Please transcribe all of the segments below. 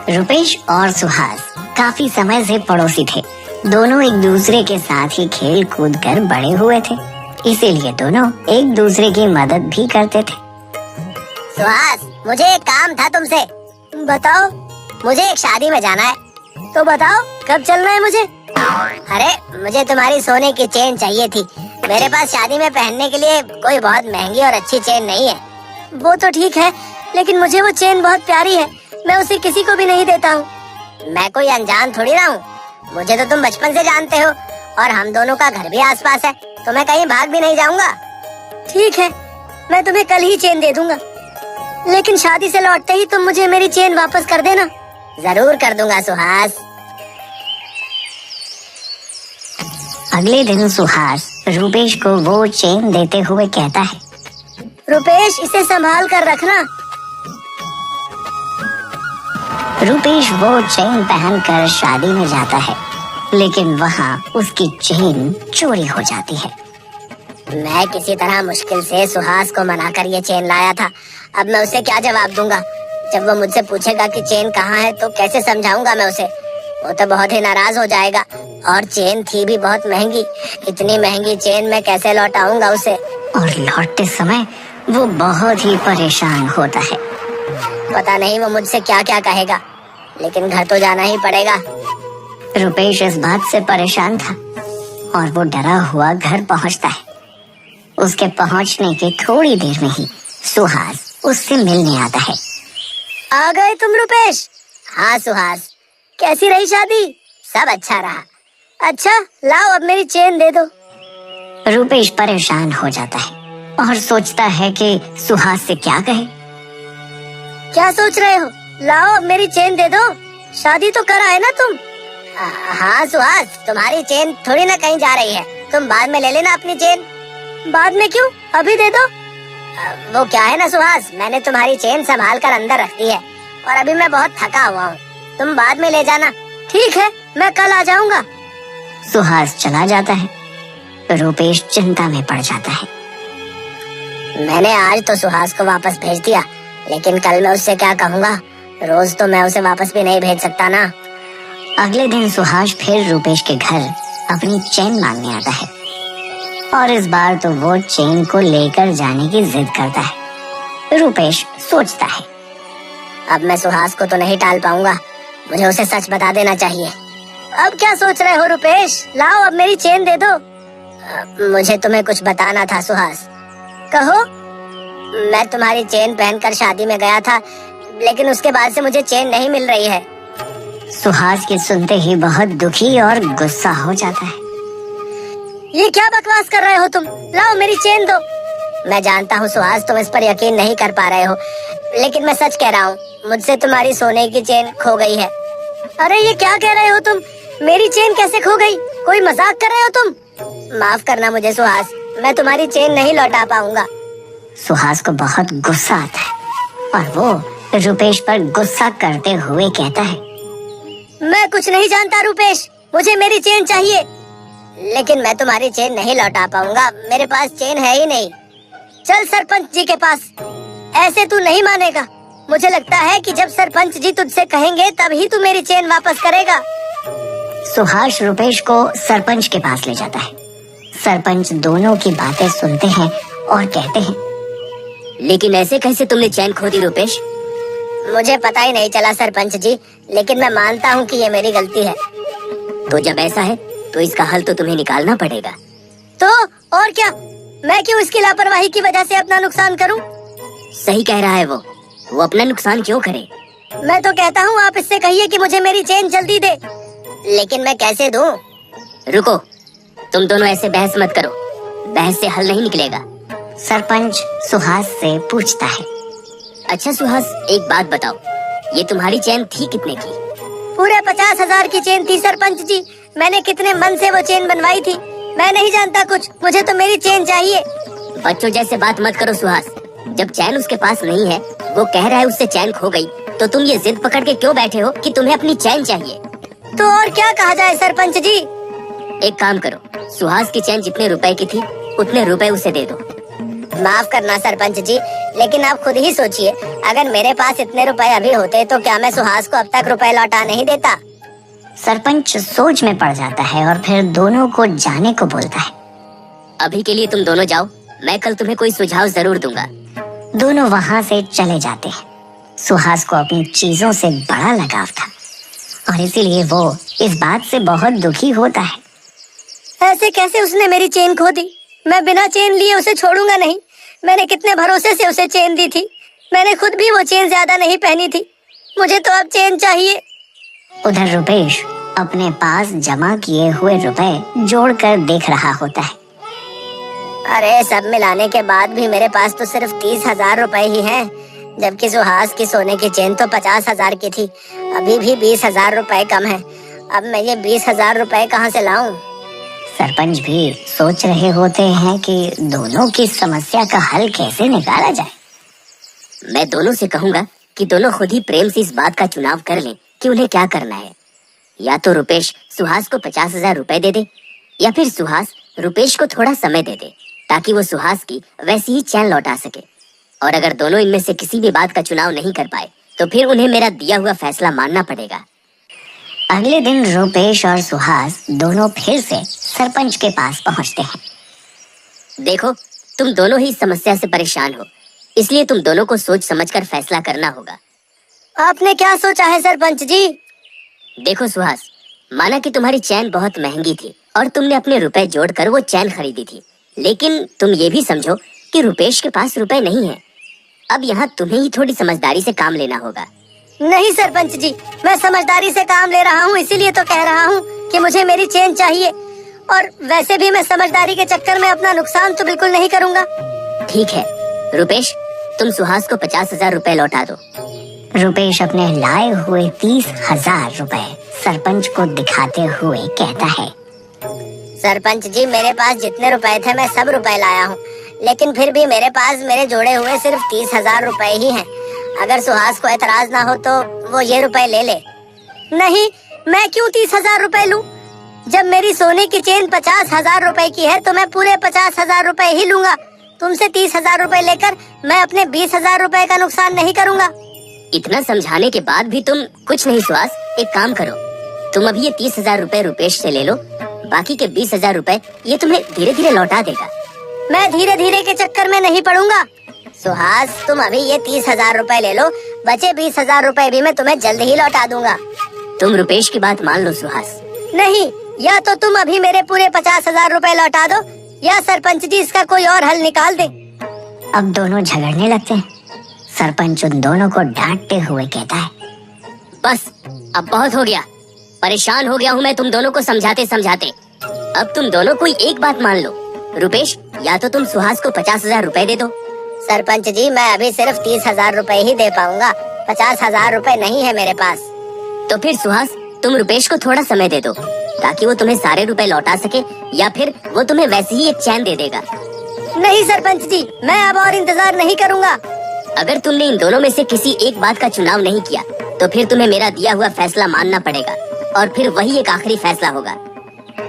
रुपेश और सुहास काफी समय से पड़ोसी थे। दोनों एक दूसरे के साथ ही खेल कूद कर बड़े हुए थे, इसीलिए दोनों एक दूसरे की मदद भी करते थे। सुहास, मुझे एक काम था तुमसे। बताओ। मुझे एक शादी में जाना है। तो बताओ कब चलना है मुझे? अरे मुझे तुम्हारी सोने की चेन चाहिए थी। मेरे पास शादी में पहनने के लिए कोई बहुत महंगी और अच्छी चेन नहीं है। वो तो ठीक है, लेकिन मुझे वो चेन बहुत प्यारी है। मैं उसे किसी को भी नहीं देता हूँ। मैं कोई अनजान थोड़ी ना हूँ। मुझे तो तुम बचपन से जानते हो और हम दोनों का घर भी आसपास है, तो मैं कहीं भाग भी नहीं जाऊंगा। ठीक है, मैं तुम्हें कल ही चेन दे दूंगा, लेकिन शादी से लौटते ही तुम मुझे मेरी चेन वापस कर देना। जरूर कर दूंगा सुहास। अगले दिन सुहास रुपेश को वो चेन देते हुए कहता है, रुपेश, इसे संभाल कर रखना। रुपेश वो चेन पहनकर शादी में जाता है, लेकिन वहाँ उसकी चेन चोरी हो जाती है। मैं किसी तरह मुश्किल से सुहास को मनाकर ये चेन लाया था। अब मैं उसे क्या जवाब दूंगा? जब वो मुझसे पूछेगा कि चेन कहाँ है तो कैसे समझाऊंगा मैं उसे? वो तो बहुत ही नाराज हो जाएगा। और चेन थी भी बहुत महंगी। इतनी महंगी चेन मैं कैसे लौटाऊंगा उसे? और लौटते समय वो बहुत ही परेशान होता है। पता नहीं वो मुझसे क्या क्या कहेगा, लेकिन घर तो जाना ही पड़ेगा। रुपेश इस बात से परेशान था और वो डरा हुआ घर पहुंचता है। उसके पहुंचने के थोड़ी देर में ही सुहास उससे मिलने आता है। आ गए तुम रुपेश? हाँ सुहास, कैसी रही शादी? सब अच्छा रहा। अच्छा, लाओ अब मेरी चेन दे दो। रुपेश परेशान हो जाता है और सोचता है कि सुहास से क्या कहे। क्या सोच रहे हो? लाओ अब मेरी चेन दे दो। शादी तो कर आए ना तुम। हाँ सुहास, तुम्हारी चेन थोड़ी ना कहीं जा रही है। तुम बाद में ले लेना अपनी चेन। बाद में क्यों? अभी दे दो। वो क्या है ना सुहास, मैंने तुम्हारी चेन संभाल कर अंदर रख दी है और अभी मैं बहुत थका हुआ हूँ। तुम बाद में ले जाना। ठीक है, मैं कल आ जाऊंगा। सुहास चला जाता है। रुपेश चिंता में पड़ जाता है। मैंने आज तो सुहास को वापस भेज दिया, लेकिन कल मैं उससे क्या कहूँगा? रोज तो मैं उसे वापस भी नहीं भेज सकता ना। अगले दिन सुहास फिर रुपेश के घर अपनी चेन मांगने आता है और इस बार तो वो चेन को लेकर जाने की जिद करता है। रुपेश सोचता है, अब मैं सुहास को तो नहीं टाल पाऊंगा। मुझे उसे सच बता देना चाहिए। अब क्या सोच रहे हो रुपेश? लाओ अब मेरी चेन दे दो। मुझे तुम्हें कुछ बताना था सुहास। कहो। मैं तुम्हारी चेन पहनकर शादी में गया था, लेकिन उसके बाद से मुझे चेन नहीं मिल रही है। सुहास के सुनते ही बहुत दुखी और गुस्सा हो जाता है। ये क्या बकवास कर रहे हो तुम? लाओ मेरी चेन दो। मैं जानता हूँ सुहास, तुम इस पर यकीन नहीं कर पा रहे हो, लेकिन मैं सच कह रहा हूँ, मुझसे तुम्हारी सोने की चेन खो गई है। अरे ये क्या कह रहे हो तुम? मेरी चेन कैसे खो गई? कोई मजाक कर रहे हो तुम? माफ करना मुझे सुहास, मैं तुम्हारी चेन नहीं लौटा पाऊंगा। सुहास को बहुत गुस्सा आता है और वो रुपेश पर गुस्सा करते हुए कहता है, मैं कुछ नहीं जानता रुपेश, मुझे मेरी चेन चाहिए। लेकिन मैं तुम्हारी चेन नहीं लौटा पाऊंगा, मेरे पास चेन है ही नहीं। चल सरपंच जी के पास। ऐसे तू नहीं मानेगा। मुझे लगता है कि जब सरपंच जी तुझसे कहेंगे तभी तू मेरी चेन वापस करेगा। सुहास रुपेश को सरपंच के पास ले जाता है। सरपंच दोनों की बातें सुनते हैं और कहते हैं, लेकिन ऐसे कैसे तुमने चैन खो दी रुपेश? मुझे पता ही नहीं चला सरपंच जी, लेकिन मैं मानता हूँ कि ये मेरी गलती है। तो जब ऐसा है तो इसका हल तो तुम्हें निकालना पड़ेगा। तो और क्या? मैं क्यों इसकी लापरवाही की वजह से अपना नुकसान करूँ? सही कह रहा है वो अपना नुकसान क्यों करे? मैं तो कहता हूँ आप इससे कहिए कि मुझे मेरी चेन जल्दी दे। लेकिन मैं कैसे दूँ? रुको, तुम दोनों ऐसे बहस मत करो, बहस से हल नहीं निकलेगा। सरपंच सुहास से पूछता है, अच्छा सुहास, एक बात बताओ, ये तुम्हारी चेन थी कितने की? पूरे 50,000 की चेन थी सरपंच जी। मैंने कितने मन से वो चेन बनवाई थी। मैं नहीं जानता कुछ, मुझे तो मेरी चेन चाहिए। बच्चों जैसे बात मत करो सुहास। जब चैन उसके पास नहीं है, वो कह रहा है उससे चैन खो गई, तो तुम ये जिद पकड़ के क्यों बैठे हो कि तुम्हें अपनी चैन चाहिए? तो और क्या कहा जाए सरपंच जी? एक काम करो, सुहास की चैन जितने रुपए की थी उतने रुपए उसे दे दो। माफ करना सरपंच जी, लेकिन आप खुद ही सोचिए, अगर मेरे पास इतने रुपए अभी होते तो क्या मैं सुहास को अब तक रुपए लौटा नहीं देता। सरपंच सोच में पड़ जाता है और फिर दोनों को जाने को बोलता है। अभी के लिए तुम दोनों जाओ, मैं कल तुम्हें कोई सुझाव जरूर दूंगा। दोनों वहां से चले जाते हैं। सुहास को अपनी चीजों से बड़ा लगाव था और इसीलिए वो इस बात से बहुत दुखी होता है। ऐसे कैसे उसने मेरी चेन खो दी? मैं बिना चेन लिए उसे छोड़ूंगा नहीं। मैंने कितने भरोसे से उसे चेन दी थी। मैंने खुद भी वो चेन ज्यादा नहीं पहनी थी। मुझे तो अब चेन चाहिए। उधर रुपेश अपने पास जमा किए हुए रुपए जोड़कर देख रहा होता है। अरे सब मिलाने के बाद भी मेरे पास तो सिर्फ 30,000 रुपए ही हैं, जबकि सुहास की सोने की चेन तो 50,000 की थी। अभी भी 20,000 रुपए कम है। अब मैं ये 20,000 रुपए कहाँ से लाऊं? सरपंच भी सोच रहे होते हैं कि दोनों की समस्या का हल कैसे निकाला जाए। मैं दोनों से कहूंगा कि दोनों खुद ही प्रेम से इस बात का चुनाव कर लें कि उन्हें क्या करना है। या तो रुपेश सुहास को 50,000 रुपए दे दे, या फिर सुहास रुपेश को थोड़ा समय दे दे ताकि वो सुहास की वैसी ही चैन लौटा सके। और अगर दोनों इनमें से किसी भी बात का चुनाव नहीं कर पाए तो फिर उन्हें मेरा दिया हुआ फैसला मानना पड़ेगा। अगले दिन रुपेश और सुहास दोनों फिर से सरपंच के पास पहुंचते हैं। देखो, तुम दोनों ही इस समस्या से परेशान हो, इसलिए तुम दोनों को सोच समझकर फैसला करना होगा। आपने क्या सोचा है सरपंच जी? देखो सुहास, माना कि तुम्हारी चैन बहुत महंगी थी और तुमने अपने रुपए जोड़कर वो चैन खरीदी थी, लेकिन तुम ये भी समझो कि रुपेश के पास रुपए नहीं है। अब यहाँ तुम्हें ही थोड़ी समझदारी से काम लेना होगा। नहीं सरपंच जी, मैं समझदारी से काम ले रहा हूँ, इसीलिए तो कह रहा हूँ कि मुझे मेरी चेन चाहिए। और वैसे भी मैं समझदारी के चक्कर में अपना नुकसान तो बिल्कुल नहीं करूँगा। ठीक है रुपेश, तुम सुहास को 50,000 रुपए लौटा दो। रुपेश अपने लाए हुए 30,000 रुपए सरपंच को दिखाते हुए कहता है। सरपंच जी, मेरे पास जितने रुपए थे मैं सब रुपए लाया हूँ, लेकिन फिर भी मेरे पास मेरे जोड़े हुए सिर्फ 30,000 रुपए ही हैं। अगर सुहास को एतराज ना हो तो वो ये रुपए ले ले। नहीं, मैं क्यों 30,000 रुपए लूं? जब मेरी सोने की चेन 50,000 रुपए की है तो मैं पूरे 50,000 रुपए ही लूंगा। तुमसे 30,000 रुपए लेकर मैं अपने 20,000 रुपए का नुकसान नहीं करूंगा। इतना समझाने के बाद भी तुम कुछ नहीं सुहास, एक काम करो, तुम अभी ये 30,000 रुपए रुपेश से ले लो, बाकी के 20,000 रुपए ये तुम्हें धीरे धीरे लौटा देगा। मैं धीरे धीरे के चक्कर में नहीं पड़ूंगा। सुहास, तुम अभी ये 30,000 रुपए ले लो, बचे 20,000 रुपए भी मैं तुम्हें जल्द ही लौटा दूंगा। तुम रुपेश की बात मान लो सुहास। नहीं, या तो तुम अभी मेरे पूरे 50,000 रुपए लौटा दो, या सरपंच जी इसका कोई और हल निकाल दे। अब दोनों झगड़ने लगते हैं। सरपंच उन दोनों को डांटते हुए कहता है, बस अब बहुत हो गया, परेशान हो गया हूँ मैं तुम दोनों को समझाते समझाते। अब तुम दोनों कोई एक बात मान लो। रुपेश, या तो तुम सुहास को 50,000 रुपए दे दो। सरपंच जी, मैं अभी सिर्फ 30,000 रुपए ही दे पाऊंगा, 50,000 रुपए नहीं है मेरे पास। तो फिर सुहास, तुम रुपेश को थोड़ा समय दे दो ताकि वो तुम्हें सारे रुपए लौटा सके, या फिर वो तुम्हें वैसे ही एक चैन दे देगा। नहीं सरपंच जी, मैं अब और इंतजार नहीं करूंगा। अगर तुमने इन दोनों में से किसी एक बात का चुनाव नहीं किया तो फिर तुम्हें मेरा दिया हुआ फैसला मानना पड़ेगा, और फिर वही एक आखिरी फैसला होगा।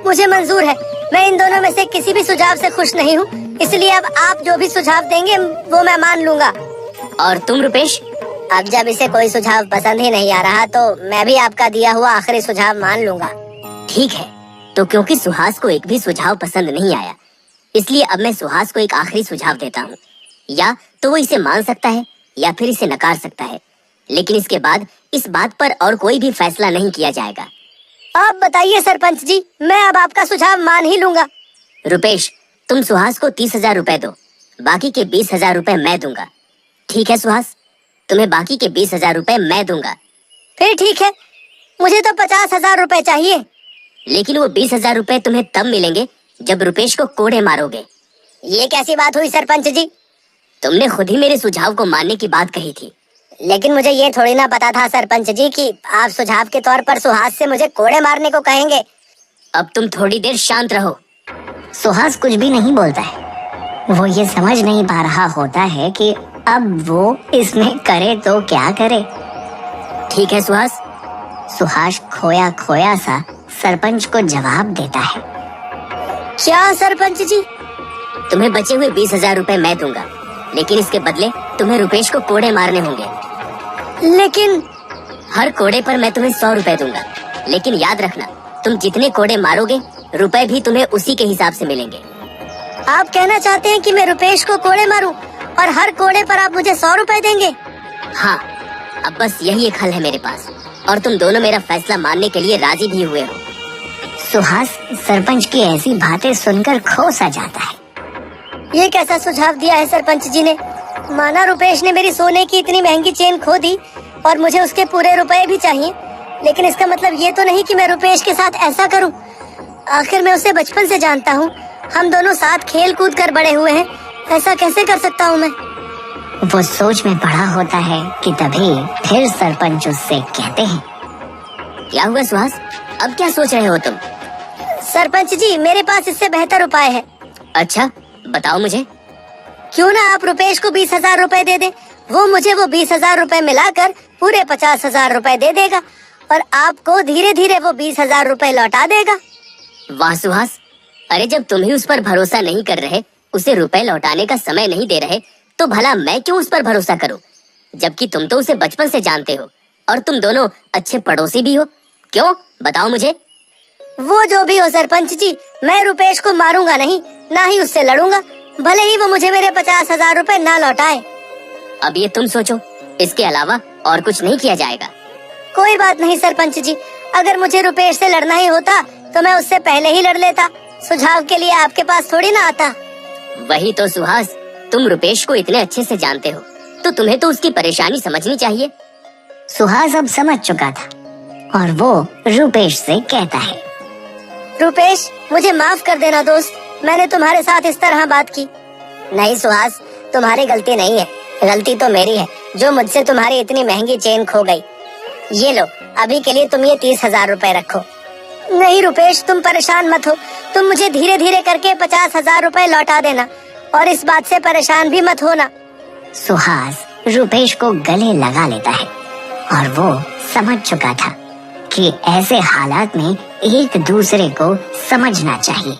मुझे मंजूर है, मैं इन दोनों में से किसी भी सुझाव से खुश नहीं हूँ, इसलिए अब आप जो भी सुझाव देंगे वो मैं मान लूंगा। और तुम रुपेश? अब जब इसे कोई सुझाव पसंद ही नहीं आ रहा तो मैं भी आपका दिया हुआ आखिरी सुझाव मान लूंगा। ठीक है, तो क्योंकि सुहास को एक भी सुझाव पसंद नहीं आया, इसलिए अब मैं सुहास को एक आखिरी सुझाव देता हूँ। या तो वो इसे मान सकता है या फिर इसे नकार सकता है, लेकिन इसके बाद इस बात पर और कोई भी फैसला नहीं किया जाएगा। आप बताइए सरपंच जी, मैं अब आपका सुझाव मान ही लूंगा। रुपेश, तुम सुहास को 30,000 रुपए दो, बाकी के 20,000 रुपए मैं दूंगा। ठीक है सुहास, तुम्हें बाकी के 20,000 रुपए मैं दूंगा। फिर ठीक है, मुझे तो 50,000 रुपए चाहिए। लेकिन वो 20,000 रुपए तुम्हें तब मिलेंगे जब रुपेश को कोड़े मारोगे। ये कैसी बात हुई सरपंच जी? तुमने खुद ही मेरे सुझाव को मानने की बात कही थी। लेकिन मुझे ये थोड़ी ना पता था सरपंच जी कि आप सुझाव के तौर पर सुहास से मुझे कोड़े मारने को कहेंगे। अब तुम थोड़ी देर शांत रहो। सुहास कुछ भी नहीं बोलता है। वो ये समझ नहीं पा रहा होता है कि अब वो इसमें करे तो क्या करे। ठीक है सुहास। सुहास खोया खोया सा सरपंच को जवाब देता है। क्या सरपंच जी? तुम्हें बचे हुए 20,000 रुपए मैं दूंगा, लेकिन इसके बदले तुम्हें रुपेश को कोड़े मारने होंगे। लेकिन हर कोड़े पर मैं तुम्हें 100 रुपए दूंगा, लेकिन याद रखना, तुम जितने कोड़े मारोगे रुपए भी तुम्हें उसी के हिसाब से मिलेंगे। आप कहना चाहते हैं कि मैं रुपेश को कोड़े मारूं और हर कोड़े पर आप मुझे 100 रुपए देंगे? हाँ, अब बस यही एक हल है मेरे पास, और तुम दोनों मेरा फैसला मानने के लिए राजी भी हुए हो। सुहास सरपंच की ऐसी बातें सुनकर खो सा जाता है। ये कैसा सुझाव दिया है सरपंच जी ने? माना रुपेश ने मेरी सोने की इतनी महंगी चेन खो दी और मुझे उसके पूरे रुपए भी चाहिए, लेकिन इसका मतलब ये तो नहीं कि मैं रुपेश के साथ ऐसा करूं। आखिर मैं उसे बचपन से जानता हूं, हम दोनों साथ खेल कूद कर बड़े हुए हैं, ऐसा कैसे कर सकता हूं मैं? वो सोच में पड़ा होता है कि तभी फिर सरपंच उससे कहते हैं, क्या हुआ सुहास, अब क्या सोच रहे हो तुम? सरपंच जी, मेरे पास इससे बेहतर उपाय है। अच्छा, बताओ मुझे। क्यों ना आप रुपेश को 20,000 रुपए दे दे, वो मुझे वो 20,000 रुपए मिलाकर पूरे 50,000 रुपए दे देगा और आपको धीरे धीरे वो 20,000 रुपए लौटा देगा। वाह सुहास, अरे जब तुम ही उस पर भरोसा नहीं कर रहे, उसे रुपए लौटाने का समय नहीं दे रहे, तो भला मैं क्यों उस पर भरोसा करूं? जबकि तुम तो उसे बचपन से जानते हो और तुम दोनों अच्छे पड़ोसी भी हो। क्यों, बताओ मुझे। वो जो भी हो सरपंच जी, मैं रुपेश को मारूंगा नहीं, ना ही उससे लड़ूंगा, भले ही वो मुझे मेरे 50,000 रुपए ना लौटाए। अब ये तुम सोचो, इसके अलावा और कुछ नहीं किया जाएगा। कोई बात नहीं सरपंच जी, अगर मुझे रुपेश से लड़ना ही होता तो मैं उससे पहले ही लड़ लेता, सुझाव के लिए आपके पास थोड़ी ना आता। वही तो सुहास, तुम रुपेश को इतने अच्छे से जानते हो, तो तुम्हें तो उसकी परेशानी समझनी चाहिए। सुहास अब समझ चुका था और वो रुपेश से कहता है, रुपेश, मुझे माफ कर देना दोस्त, मैंने तुम्हारे साथ इस तरह बात की। नहीं सुहास, तुम्हारी गलती नहीं है, गलती तो मेरी है जो मुझसे तुम्हारी इतनी महंगी चेन खो गई। ये लो, अभी के लिए तुम ये 30,000 रुपए रखो। नहीं रुपेश, तुम परेशान मत हो, तुम मुझे धीरे धीरे करके 50,000 रुपए लौटा देना और इस बात से परेशान भी मत होना। सुहास रुपेश को गले लगा लेता है और वो समझ चुका था कि ऐसे हालात में एक दूसरे को समझना चाहिए।